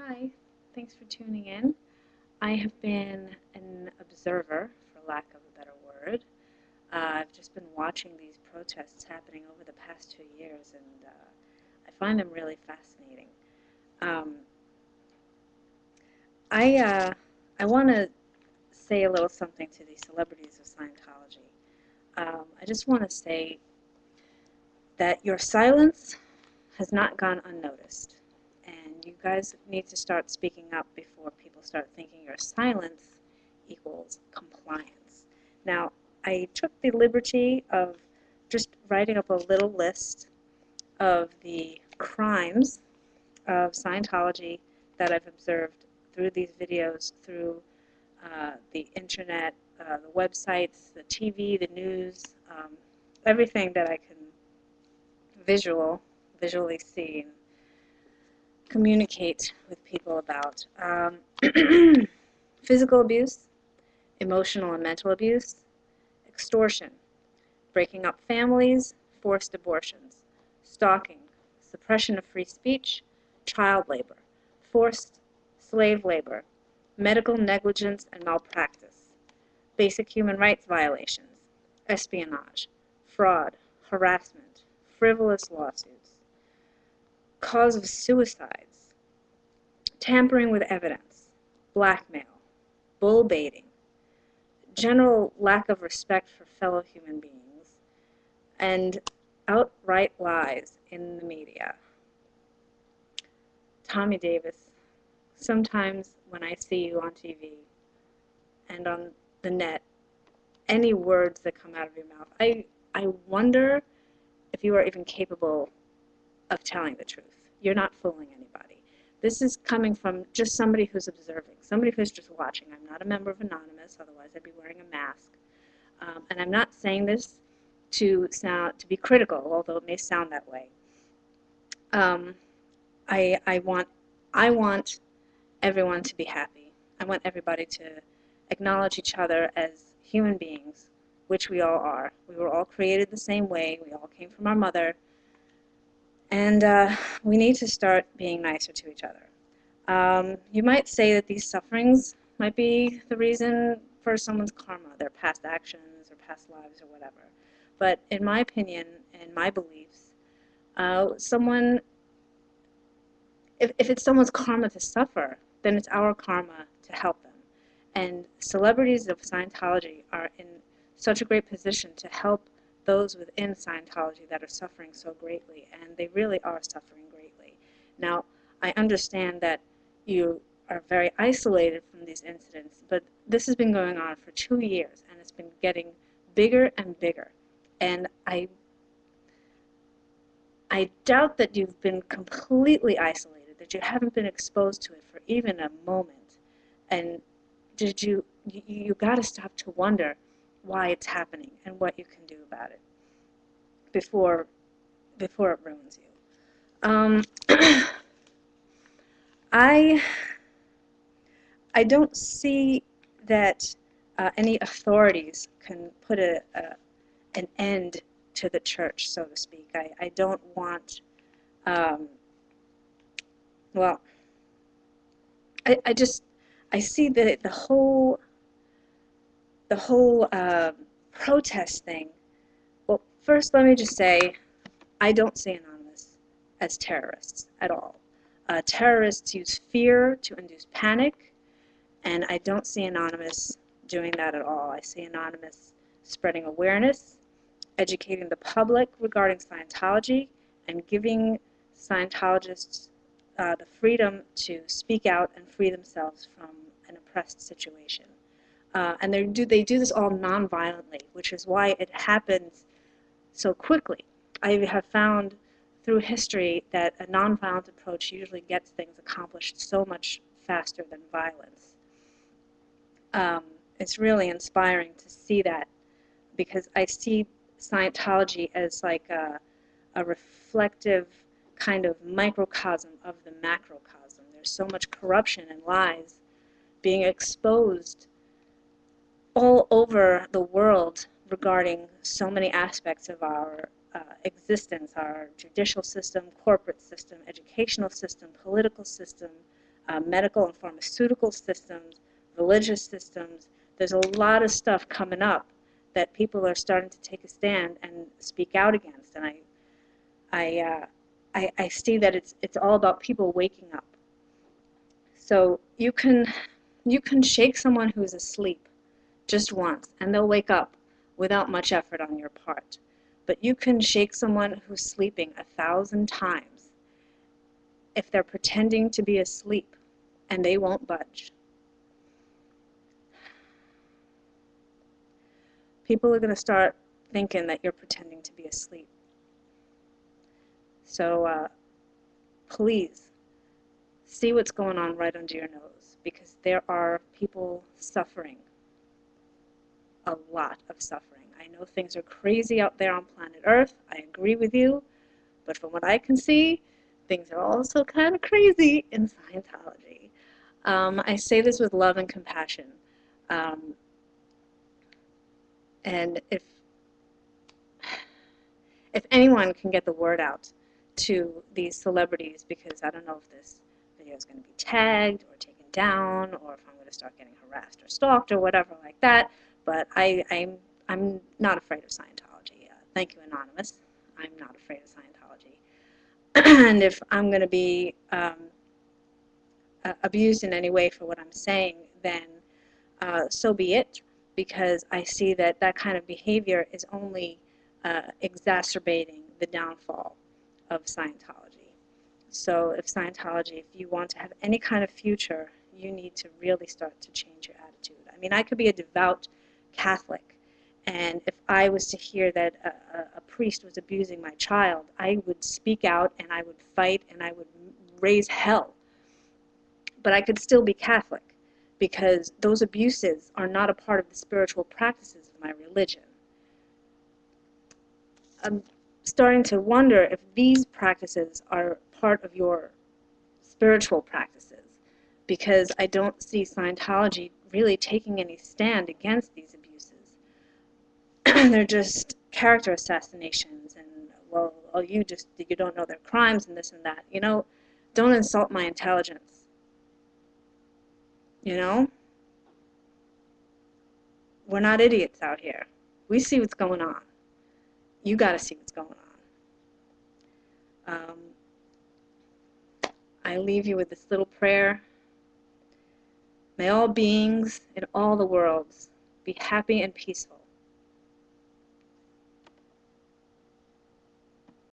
Hi, thanks for tuning in. I have been an observer, for lack of a better word. I've just been watching these protests happening over the past 2 years, and I find them really fascinating. Um, I want to say a little something to the celebrities of Scientology. I just want to say that your silence has not gone unnoticed. And you guys need to start speaking up before people start thinking your silence equals compliance. Now, I took the liberty of just writing up a little list of the crimes of Scientology that I've observed through these videos, through the internet, the websites, the TV, the news, everything that I can visually see and communicate with people about. Physical abuse, emotional and mental abuse, extortion, breaking up families, forced abortions, stalking, suppression of free speech, child labor, forced slave labor, medical negligence and malpractice, basic human rights violations, espionage, fraud, harassment, frivolous lawsuits, cause of suicides, tampering with evidence, blackmail, bull baiting, general lack of respect for fellow human beings, and outright lies in the media. Tommy Davis, sometimes when I see you on TV and on the net, any words that come out of your mouth, I wonder if you are even capable of telling the truth. You're not fooling anybody. This is coming from just somebody who's observing, somebody who's just watching. I'm not a member of Anonymous, otherwise I'd be wearing a mask. And I'm not saying this to be critical, although it may sound that way. I want everyone to be happy. I want everybody to acknowledge each other as human beings, which we all are. We were all created the same way. We all came from our mother. And we need to start being nicer to each other. You might say that these sufferings might be the reason for someone's karma, their past actions or past lives or whatever. But in my opinion and my beliefs, if it's someone's karma to suffer, then it's our karma to help them. And celebrities of Scientology are in such a great position to help those within Scientology that are suffering so greatly, and they really are suffering greatly. Now, I understand that you are very isolated from these incidents, but this has been going on for 2 years, and it's been getting bigger and bigger. And I doubt that you've been completely isolated, that you haven't been exposed to it for even a moment. And you got to stop to wonder why it's happening and what you can do about it before it ruins you. I don't see that any authorities can put an end to the church, so to speak. I don't want, well, I see the whole protest thing. Well, first let me just say, I don't see Anonymous as terrorists at all. Terrorists use fear to induce panic, and I don't see Anonymous doing that at all. I see Anonymous spreading awareness, educating the public regarding Scientology, and giving Scientologists the freedom to speak out and free themselves from an oppressed situation. And they do this all non-violently, which is why it happens so quickly. I have found through history that a non-violent approach usually gets things accomplished so much faster than violence. It's really inspiring to see that, because I see Scientology as like a reflective kind of microcosm of the macrocosm. There's so much corruption and lies being exposed all over the world regarding so many aspects of our existence, our judicial system, corporate system, educational system, political system, medical and pharmaceutical systems, religious systems. There's a lot of stuff coming up that people are starting to take a stand and speak out against. And I see that it's all about people waking up. So you can shake someone who's asleep just once, and they'll wake up without much effort on your part. But you can shake someone who's sleeping 1,000 times if they're pretending to be asleep, and they won't budge. People are going to start thinking that you're pretending to be asleep. So please, see what's going on right under your nose, because there are people suffering, a lot of suffering. I know things are crazy out there on planet Earth. I agree with you. But from what I can see, things are also kind of crazy in Scientology. I say this with love and compassion. And if anyone can get the word out to these celebrities, because I don't know if this video is going to be tagged or taken down, or if I'm going to start getting harassed or stalked or whatever like that, but I'm not afraid of Scientology. Thank you, Anonymous. I'm not afraid of Scientology. And if I'm going to be abused in any way for what I'm saying, then so be it, because I see that that kind of behavior is only exacerbating the downfall of Scientology. So if Scientology, if you want to have any kind of future, you need to really start to change your attitude. I mean, I could be a devout Catholic, and if I was to hear that a priest was abusing my child, I would speak out and I would fight and I would raise hell. But I could still be Catholic, because those abuses are not a part of the spiritual practices of my religion. I'm starting to wonder if these practices are part of your spiritual practices, because I don't see Scientology really taking any stand against these abuses. They're just character assassinations, and, well, you don't know their crimes and this and that. You know, don't insult my intelligence. You know? We're not idiots out here. We see what's going on. You got to see what's going on. I leave you with this little prayer. May all beings in all the worlds be happy and peaceful.